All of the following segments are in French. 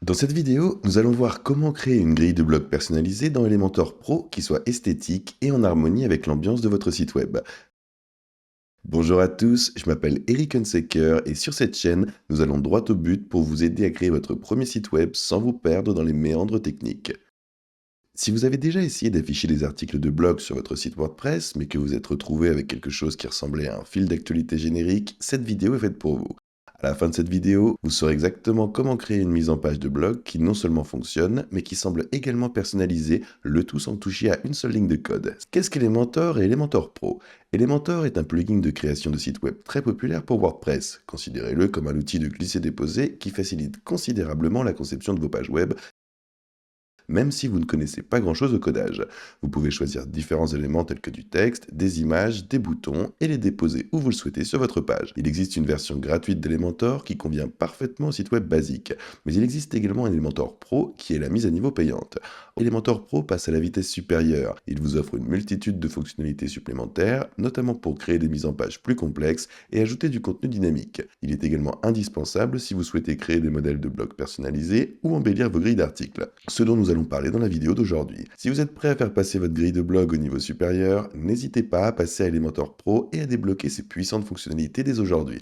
Dans cette vidéo, nous allons voir comment créer une grille de blog personnalisée dans Elementor Pro qui soit esthétique et en harmonie avec l'ambiance de votre site web. Bonjour à tous, je m'appelle Eric Hunsaker et sur cette chaîne, nous allons droit au but pour vous aider à créer votre premier site web sans vous perdre dans les méandres techniques. Si vous avez déjà essayé d'afficher des articles de blog sur votre site WordPress, mais que vous êtes retrouvé avec quelque chose qui ressemblait à un fil d'actualité générique, cette vidéo est faite pour vous. À la fin de cette vidéo, vous saurez exactement comment créer une mise en page de blog qui non seulement fonctionne, mais qui semble également personnalisée, le tout sans toucher à une seule ligne de code. Qu'est-ce qu'Elementor et Elementor Pro? Elementor est un plugin de création de sites web très populaire pour WordPress. Considérez-le comme un outil de glisser-déposer qui facilite considérablement la conception de vos pages web même si vous ne connaissez pas grand-chose au codage. Vous pouvez choisir différents éléments tels que du texte, des images, des boutons et les déposer où vous le souhaitez sur votre page. Il existe une version gratuite d'Elementor qui convient parfaitement au site web basique, mais il existe également un Elementor Pro qui est la mise à niveau payante. Elementor Pro passe à la vitesse supérieure. Il vous offre une multitude de fonctionnalités supplémentaires, notamment pour créer des mises en page plus complexes et ajouter du contenu dynamique. Il est également indispensable si vous souhaitez créer des modèles de blog personnalisés ou embellir vos grilles d'articles, ce dont nous allons parler dans la vidéo d'aujourd'hui. Si vous êtes prêt à faire passer votre grille de blog au niveau supérieur, n'hésitez pas à passer à Elementor Pro et à débloquer ces puissantes fonctionnalités dès aujourd'hui.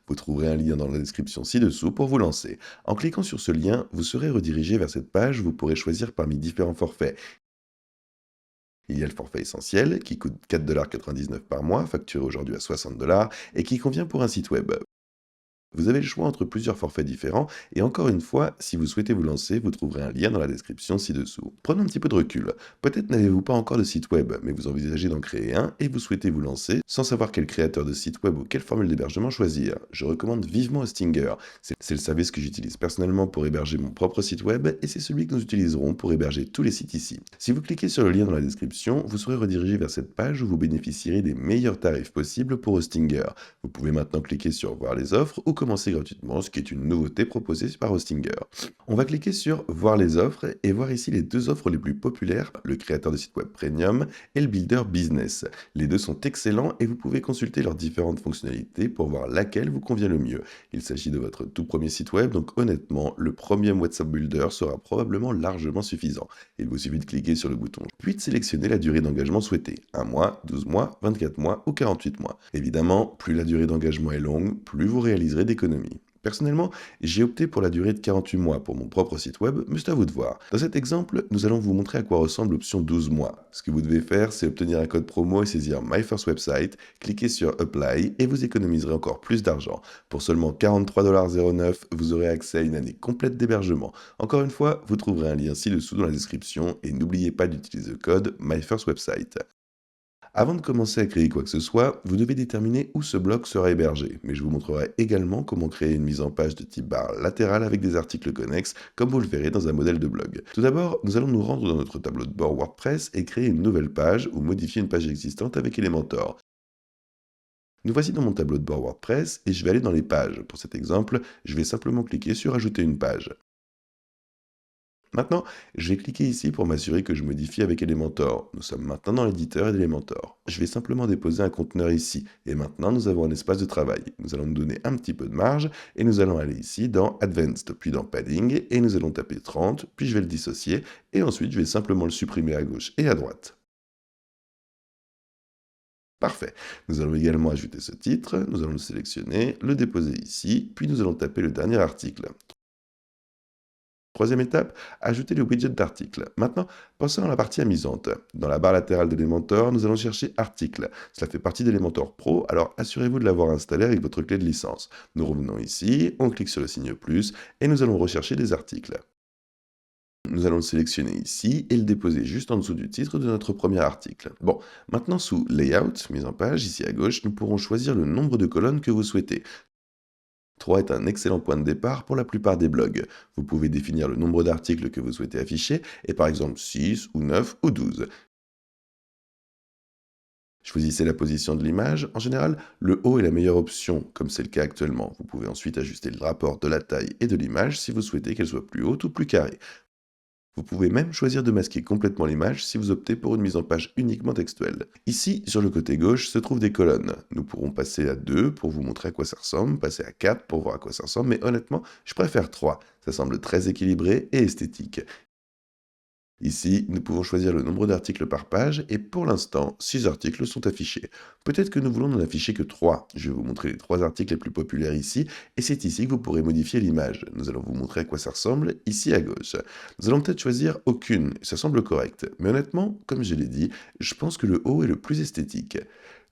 Vous trouverez un lien dans la description ci-dessous pour vous lancer. En cliquant sur ce lien, vous serez redirigé vers cette page où vous pourrez choisir parmi différents forfaits. Il y a le forfait essentiel qui coûte 4,99 $ par mois, facturé aujourd'hui à 60 $ et qui convient pour un site web. Vous avez le choix entre plusieurs forfaits différents et encore une fois, si vous souhaitez vous lancer, vous trouverez un lien dans la description ci-dessous. Prenons un petit peu de recul. Peut-être n'avez-vous pas encore de site web, mais vous envisagez d'en créer un et vous souhaitez vous lancer sans savoir quel créateur de site web ou quelle formule d'hébergement choisir. Je recommande vivement Hostinger. C'est le service que j'utilise personnellement pour héberger mon propre site web et c'est celui que nous utiliserons pour héberger tous les sites ici. Si vous cliquez sur le lien dans la description, vous serez redirigé vers cette page où vous bénéficierez des meilleurs tarifs possibles pour Hostinger. Vous pouvez maintenant cliquer sur voir les offres ou commencer gratuitement, ce qui est une nouveauté proposée par Hostinger. On va cliquer sur voir les offres et voir ici les deux offres les plus populaires, le créateur de site web premium et le builder business. Les deux sont excellents et vous pouvez consulter leurs différentes fonctionnalités pour voir laquelle vous convient le mieux. Il s'agit de votre tout premier site web, donc honnêtement, le Premium WhatsApp Builder sera probablement largement suffisant. Il vous suffit de cliquer sur le bouton, puis de sélectionner la durée d'engagement souhaitée, 1 mois, 12 mois, 24 mois ou 48 mois. Évidemment, plus la durée d'engagement est longue, plus vous réaliserez d'économies. Personnellement, j'ai opté pour la durée de 48 mois pour mon propre site web, mais c'est à vous de voir. Dans cet exemple, nous allons vous montrer à quoi ressemble l'option 12 mois. Ce que vous devez faire, c'est obtenir un code promo et saisir My First Website, cliquez sur Apply et vous économiserez encore plus d'argent. Pour seulement 43,09 $, vous aurez accès à une année complète d'hébergement. Encore une fois, vous trouverez un lien ci-dessous dans la description et n'oubliez pas d'utiliser le code My First Website. Avant de commencer à créer quoi que ce soit, vous devez déterminer où ce bloc sera hébergé, mais je vous montrerai également comment créer une mise en page de type barre latérale avec des articles connexes, comme vous le verrez dans un modèle de blog. Tout d'abord, nous allons nous rendre dans notre tableau de bord WordPress et créer une nouvelle page ou modifier une page existante avec Elementor. Nous voici dans mon tableau de bord WordPress et je vais aller dans les pages. Pour cet exemple, je vais simplement cliquer sur Ajouter une page. Maintenant, je vais cliquer ici pour m'assurer que je modifie avec Elementor. Nous sommes maintenant dans l'éditeur d'Elementor. Je vais simplement déposer un conteneur ici. Et maintenant, nous avons un espace de travail. Nous allons nous donner un petit peu de marge et nous allons aller ici dans Advanced, puis dans Padding et nous allons taper 30, puis je vais le dissocier et ensuite je vais simplement le supprimer à gauche et à droite. Parfait. Nous allons également ajouter ce titre, nous allons le sélectionner, le déposer ici, puis nous allons taper le dernier article. Troisième étape, ajouter le widget d'article. Maintenant, passons à la partie amusante. Dans la barre latérale d'Elementor, nous allons chercher Article. Cela fait partie d'Elementor Pro, alors assurez-vous de l'avoir installé avec votre clé de licence. Nous revenons ici, on clique sur le signe plus, et nous allons rechercher des articles. Nous allons le sélectionner ici et le déposer juste en dessous du titre de notre premier article. Bon, maintenant sous Layout, mise en page, ici à gauche, nous pourrons choisir le nombre de colonnes que vous souhaitez. 3 est un excellent point de départ pour la plupart des blogs. Vous pouvez définir le nombre d'articles que vous souhaitez afficher, et par exemple 6 ou 9 ou 12. Choisissez la position de l'image. En général, le haut est la meilleure option, comme c'est le cas actuellement. Vous pouvez ensuite ajuster le rapport de la taille et de l'image si vous souhaitez qu'elle soit plus haute ou plus carrée. Vous pouvez même choisir de masquer complètement l'image si vous optez pour une mise en page uniquement textuelle. Ici, sur le côté gauche, se trouvent des colonnes. Nous pourrons passer à 2 pour vous montrer à quoi ça ressemble, passer à 4 pour voir à quoi ça ressemble, mais honnêtement, je préfère 3. Ça semble très équilibré et esthétique. Ici, nous pouvons choisir le nombre d'articles par page et pour l'instant, 6 articles sont affichés. Peut-être que nous voulons n'en afficher que 3. Je vais vous montrer les 3 articles les plus populaires ici et c'est ici que vous pourrez modifier l'image. Nous allons vous montrer à quoi ça ressemble ici à gauche. Nous allons peut-être choisir aucune, ça semble correct. Mais honnêtement, comme je l'ai dit, je pense que le haut est le plus esthétique.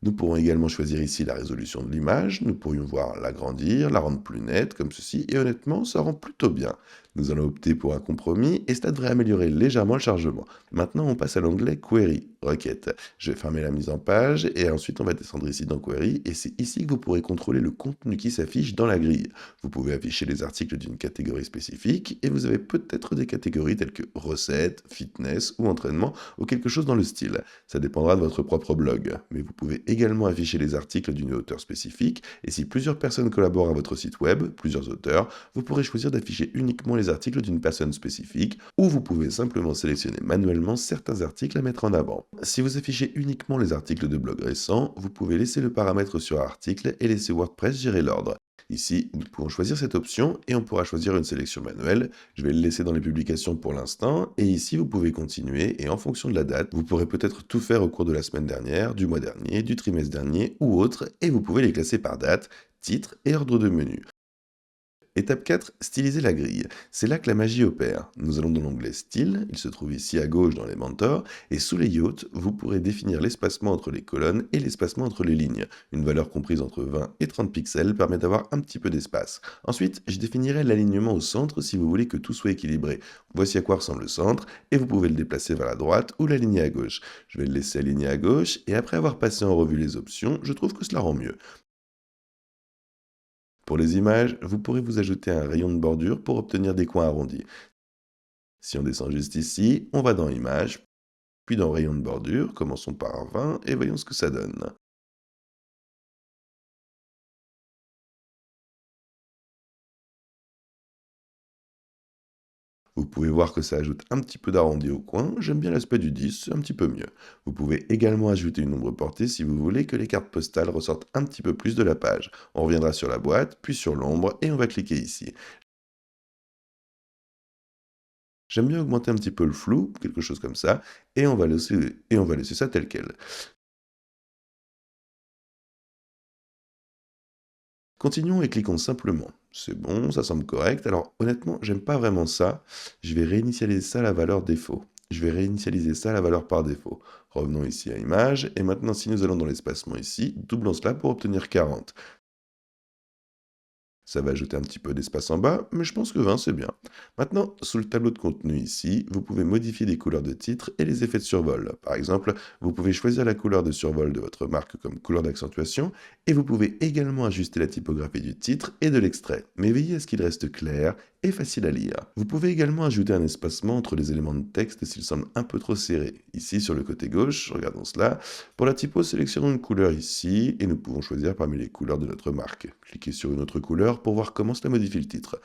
Nous pourrons également choisir ici la résolution de l'image, nous pourrions voir l'agrandir, la rendre plus nette comme ceci et honnêtement, ça rend plutôt bien. Nous allons opter pour un compromis et cela devrait améliorer légèrement le chargement. Maintenant, on passe à l'onglet Query, requête. Je vais fermer la mise en page et ensuite on va descendre ici dans Query et c'est ici que vous pourrez contrôler le contenu qui s'affiche dans la grille. Vous pouvez afficher les articles d'une catégorie spécifique et vous avez peut-être des catégories telles que recettes, fitness ou entraînement ou quelque chose dans le style. Ça dépendra de votre propre blog. Mais vous pouvez également afficher les articles d'une auteur spécifique et si plusieurs personnes collaborent à votre site web, plusieurs auteurs, vous pourrez choisir d'afficher uniquement les articles d'une personne spécifique ou vous pouvez simplement sélectionner manuellement certains articles à mettre en avant. Si vous affichez uniquement les articles de blog récents, vous pouvez laisser le paramètre sur article et laisser WordPress gérer l'ordre. Ici, nous pouvons choisir cette option et on pourra choisir une sélection manuelle. Je vais le laisser dans les publications pour l'instant et ici vous pouvez continuer et en fonction de la date, vous pourrez peut-être tout faire au cours de la semaine dernière, du mois dernier, du trimestre dernier ou autre et vous pouvez les classer par date, titre et ordre de menu. Étape 4, styliser la grille. C'est là que la magie opère. Nous allons dans l'onglet Style, il se trouve ici à gauche dans les mentors, et sous Layout, vous pourrez définir l'espacement entre les colonnes et l'espacement entre les lignes. Une valeur comprise entre 20 et 30 pixels permet d'avoir un petit peu d'espace. Ensuite, je définirai l'alignement au centre si vous voulez que tout soit équilibré. Voici à quoi ressemble le centre, et vous pouvez le déplacer vers la droite ou l'aligner à gauche. Je vais le laisser aligné à gauche, et après avoir passé en revue les options, je trouve que cela rend mieux. Pour les images, vous pourrez vous ajouter un rayon de bordure pour obtenir des coins arrondis. Si on descend juste ici, on va dans Images, puis dans Rayon de bordure, commençons par un 20 et voyons ce que ça donne. Vous pouvez voir que ça ajoute un petit peu d'arrondi au coin, j'aime bien l'aspect du 10, c'est un petit peu mieux. Vous pouvez également ajouter une ombre portée si vous voulez que les cartes postales ressortent un petit peu plus de la page. On reviendra sur la boîte, puis sur l'ombre, et on va cliquer ici. J'aime bien augmenter un petit peu le flou, quelque chose comme ça, et on va laisser ça tel quel. Continuons et cliquons simplement. C'est bon, ça semble correct. Alors honnêtement, j'aime pas vraiment ça. Je vais réinitialiser ça à la valeur défaut. Je vais réinitialiser ça à la valeur par défaut. Revenons ici à image, et maintenant si nous allons dans l'espacement ici, doublons cela pour obtenir 40. Ça va ajouter un petit peu d'espace en bas, mais je pense que 20 c'est bien. Maintenant, sous le tableau de contenu ici, vous pouvez modifier les couleurs de titre et les effets de survol. Par exemple, vous pouvez choisir la couleur de survol de votre marque comme couleur d'accentuation, et vous pouvez également ajuster la typographie du titre et de l'extrait. Mais veillez à ce qu'il reste clair et facile à lire. Vous pouvez également ajouter un espacement entre les éléments de texte s'ils semblent un peu trop serrés. Ici, sur le côté gauche, regardons cela. Pour la typo, sélectionnons une couleur ici, et nous pouvons choisir parmi les couleurs de notre marque. Cliquez sur une autre couleur pour voir comment cela modifie le titre.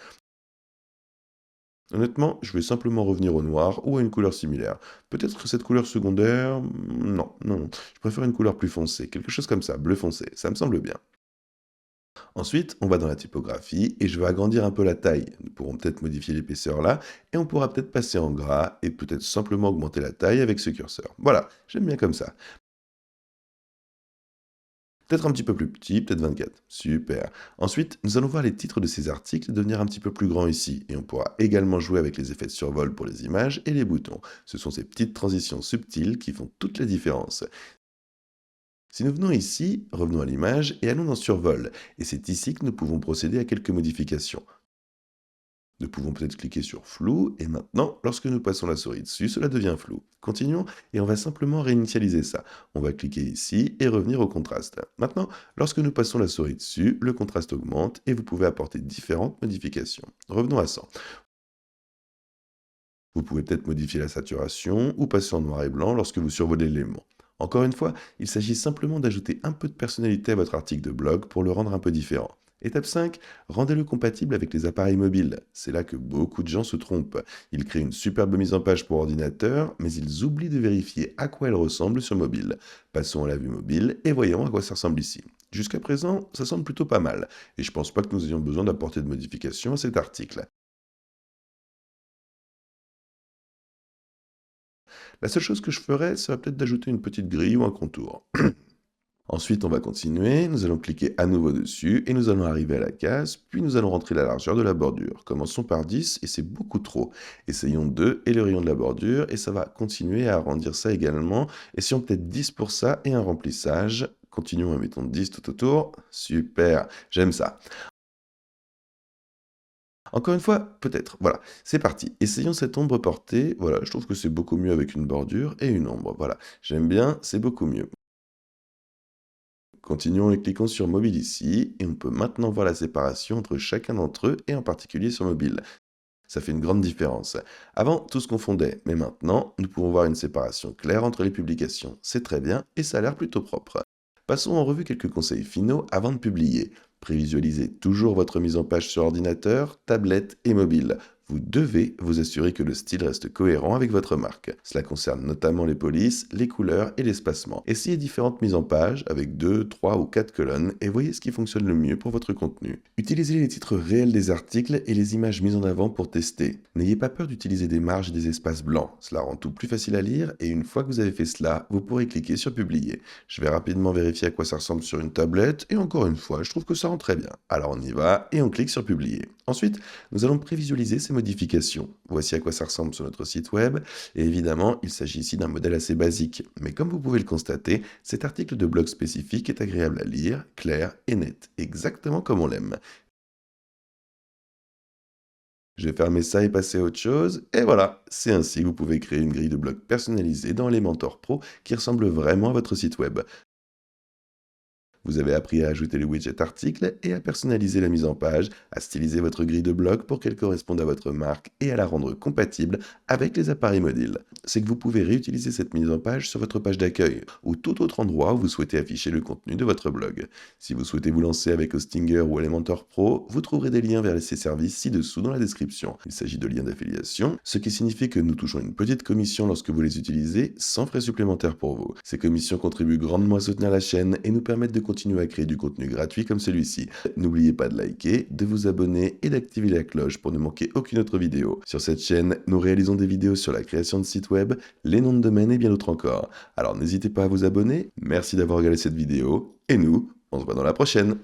Honnêtement, je vais simplement revenir au noir ou à une couleur similaire. Peut-être que cette couleur secondaire... Non, non, non. Je préfère une couleur plus foncée, quelque chose comme ça, bleu foncé, ça me semble bien. Ensuite, on va dans la typographie et je vais agrandir un peu la taille. Nous pourrons peut-être modifier l'épaisseur là et on pourra peut-être passer en gras et peut-être simplement augmenter la taille avec ce curseur. Voilà, j'aime bien comme ça. Peut-être un petit peu plus petit, peut-être 24. Super. Ensuite, nous allons voir les titres de ces articles devenir un petit peu plus grands ici. Et on pourra également jouer avec les effets de survol pour les images et les boutons. Ce sont ces petites transitions subtiles qui font toute la différence. Si nous venons ici, revenons à l'image et allons dans Survol. Et c'est ici que nous pouvons procéder à quelques modifications. Nous pouvons peut-être cliquer sur flou, et maintenant, lorsque nous passons la souris dessus, cela devient flou. Continuons, et on va simplement réinitialiser ça. On va cliquer ici et revenir au contraste. Maintenant, lorsque nous passons la souris dessus, le contraste augmente, et vous pouvez apporter différentes modifications. Revenons à 100. Vous pouvez peut-être modifier la saturation, ou passer en noir et blanc lorsque vous survolez l'élément. Encore une fois, il s'agit simplement d'ajouter un peu de personnalité à votre article de blog pour le rendre un peu différent. Étape 5, rendez-le compatible avec les appareils mobiles. C'est là que beaucoup de gens se trompent. Ils créent une superbe mise en page pour ordinateur, mais ils oublient de vérifier à quoi elle ressemble sur mobile. Passons à la vue mobile et voyons à quoi ça ressemble ici. Jusqu'à présent, ça semble plutôt pas mal, et je pense pas que nous ayons besoin d'apporter de modifications à cet article. La seule chose que je ferais serait peut-être d'ajouter une petite grille ou un contour. Ensuite, on va continuer, nous allons cliquer à nouveau dessus et nous allons arriver à la case, puis nous allons rentrer la largeur de la bordure. Commençons par 10 et c'est beaucoup trop. Essayons 2 et le rayon de la bordure et ça va continuer à arrondir ça également. Essayons peut-être 10 pour ça et un remplissage. Continuons et mettons 10 tout autour. Super, j'aime ça. Encore une fois, peut-être. Voilà, c'est parti. Essayons cette ombre portée. Voilà, je trouve que c'est beaucoup mieux avec une bordure et une ombre. Voilà, j'aime bien, c'est beaucoup mieux. Continuons et cliquons sur mobile ici, et on peut maintenant voir la séparation entre chacun d'entre eux, et en particulier sur mobile. Ça fait une grande différence. Avant, tout se confondait, mais maintenant, nous pouvons voir une séparation claire entre les publications. C'est très bien, et ça a l'air plutôt propre. Passons en revue quelques conseils finaux avant de publier. Prévisualisez toujours votre mise en page sur ordinateur, tablette et mobile. Vous devez vous assurer que le style reste cohérent avec votre marque. Cela concerne notamment les polices, les couleurs et l'espacement. Essayez différentes mises en page avec 2, 3 ou 4 colonnes et voyez ce qui fonctionne le mieux pour votre contenu. Utilisez les titres réels des articles et les images mises en avant pour tester. N'ayez pas peur d'utiliser des marges et des espaces blancs. Cela rend tout plus facile à lire et une fois que vous avez fait cela, vous pourrez cliquer sur publier. Je vais rapidement vérifier à quoi ça ressemble sur une tablette et encore une fois, je trouve que ça rend très bien. Alors on y va et on clique sur publier. Ensuite, nous allons prévisualiser ces modifications. Voici à quoi ça ressemble sur notre site web et évidemment, il s'agit ici d'un modèle assez basique. Mais comme vous pouvez le constater, cet article de blog spécifique est agréable à lire, clair et net, exactement comme on l'aime. Je vais fermer ça et passer à autre chose. Et voilà, c'est ainsi que vous pouvez créer une grille de blog personnalisée dans Elementor Pro qui ressemble vraiment à votre site web. Vous avez appris à ajouter le widget article et à personnaliser la mise en page, à styliser votre grille de blog pour qu'elle corresponde à votre marque et à la rendre compatible avec les appareils mobiles. C'est que vous pouvez réutiliser cette mise en page sur votre page d'accueil ou tout autre endroit où vous souhaitez afficher le contenu de votre blog. Si vous souhaitez vous lancer avec Hostinger ou Elementor Pro, vous trouverez des liens vers ces services ci-dessous dans la description. Il s'agit de liens d'affiliation, ce qui signifie que nous touchons une petite commission lorsque vous les utilisez sans frais supplémentaires pour vous. Ces commissions contribuent grandement à soutenir la chaîne et nous permettent de continuer à créer du contenu gratuit comme celui-ci. N'oubliez pas de liker, de vous abonner et d'activer la cloche pour ne manquer aucune autre vidéo. Sur cette chaîne, nous réalisons des vidéos sur la création de sites web, les noms de domaine et bien d'autres encore. Alors n'hésitez pas à vous abonner, merci d'avoir regardé cette vidéo, et nous, on se voit dans la prochaine.